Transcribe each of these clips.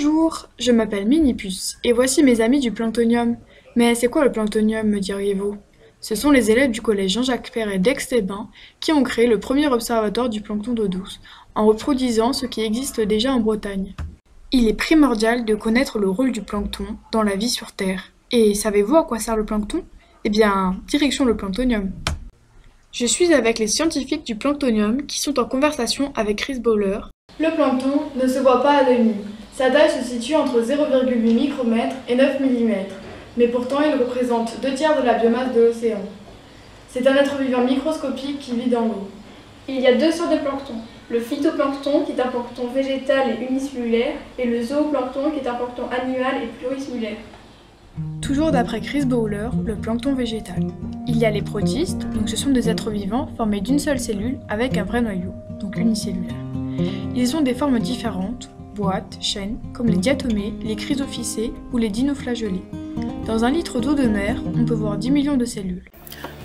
Bonjour, je m'appelle Minipuce et voici mes amis du planctonium. Mais c'est quoi le planctonium, me diriez-vous? Ce sont les élèves du collège Jean-Jacques Perret d'Aix-les-Bains qui ont créé le premier observatoire du plancton d'eau douce, en reproduisant ce qui existe déjà en Bretagne. Il est primordial de connaître le rôle du plancton dans la vie sur Terre. Et savez-vous à quoi sert le plancton? Eh bien, direction le planctonium. Je suis avec les scientifiques du planctonium qui sont en conversation avec Chris Bowler. Le plancton ne se voit pas à l'œil nu. Sa taille se situe entre 0,8 micromètres et 9 millimètres, mais pourtant il représente 2 tiers de la biomasse de l'océan. C'est un être vivant microscopique qui vit dans l'eau. Il y a deux sortes de plancton. Le phytoplancton, qui est un plancton végétal et unicellulaire, et le zooplancton, qui est un plancton annual et pluricellulaire. Toujours d'après Chris Bowler, le plancton végétal. Il y a les protistes, donc ce sont des êtres vivants formés d'une seule cellule avec un vrai noyau, donc unicellulaire. Ils ont des formes différentes, boîtes, chaînes, comme les diatomées, les chrysophycées ou les dinoflagellés. Dans un litre d'eau de mer, on peut voir 10 millions de cellules.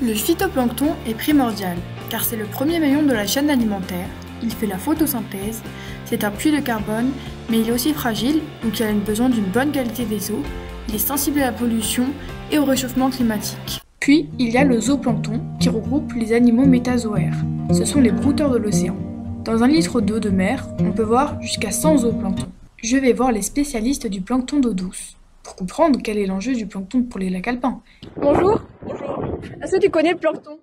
Le phytoplancton est primordial, car c'est le premier maillon de la chaîne alimentaire. Il fait la photosynthèse, c'est un puits de carbone, mais il est aussi fragile, donc il a besoin d'une bonne qualité des eaux. Il est sensible à la pollution et au réchauffement climatique. Puis, il y a le zooplancton, qui regroupe les animaux métazoaires. Ce sont les brouteurs de l'océan. Dans un litre d'eau de mer, on peut voir jusqu'à 100 zooplanctons. Je vais voir les spécialistes du plancton d'eau douce, pour comprendre quel est l'enjeu du plancton pour les lacs alpins. Bonjour. Bonjour. Est-ce que tu connais le plancton?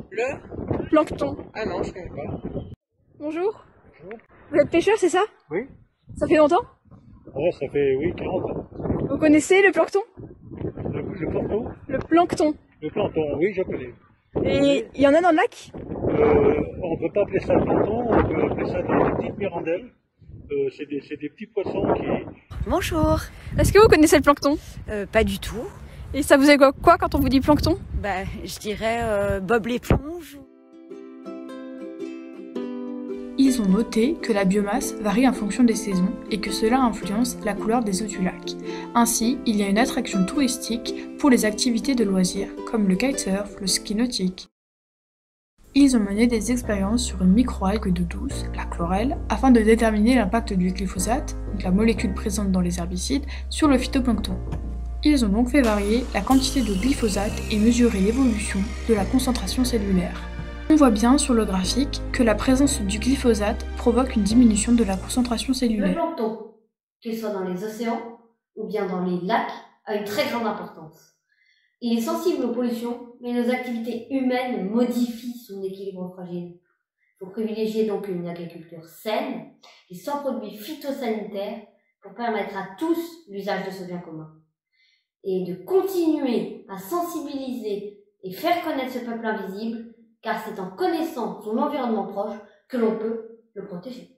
Le Plancton. Ah non, je connais pas. Bonjour. Bonjour. Vous êtes pêcheur, c'est ça? Oui. Ça fait longtemps? Ouais, ça fait, oui, 40 ans. Vous connaissez le plancton? Le plancton Le plancton. Le plancton, oui, je connais. Et il y en a dans le lac? On ne peut pas appeler ça plancton, on peut appeler ça des petites mirandelles. C'est des petits poissons qui... Bonjour. Est-ce que vous connaissez le plancton? Pas du tout. Et ça vous évoque quoi quand on vous dit plancton? Je dirais Bob l'éponge. Ils ont noté que la biomasse varie en fonction des saisons et que cela influence la couleur des eaux du lac. Ainsi, il y a une attraction touristique pour les activités de loisirs comme le kitesurf, le ski nautique. Ils ont mené des expériences sur une microalgue d'eau douce, la chlorelle, afin de déterminer l'impact du glyphosate, donc la molécule présente dans les herbicides, sur le phytoplancton. Ils ont donc fait varier la quantité de glyphosate et mesuré l'évolution de la concentration cellulaire. On voit bien sur le graphique que la présence du glyphosate provoque une diminution de la concentration Le cellulaire. plancton, qu'il soit dans les océans ou bien dans les lacs, a une très grande importance. Il est sensible aux pollutions, mais nos activités humaines modifient son équilibre fragile. Il faut privilégier donc une agriculture saine et sans produits phytosanitaires pour permettre à tous l'usage de ce bien commun. Et de continuer à sensibiliser et faire connaître ce peuple invisible, car c'est en connaissant son environnement proche que l'on peut le protéger.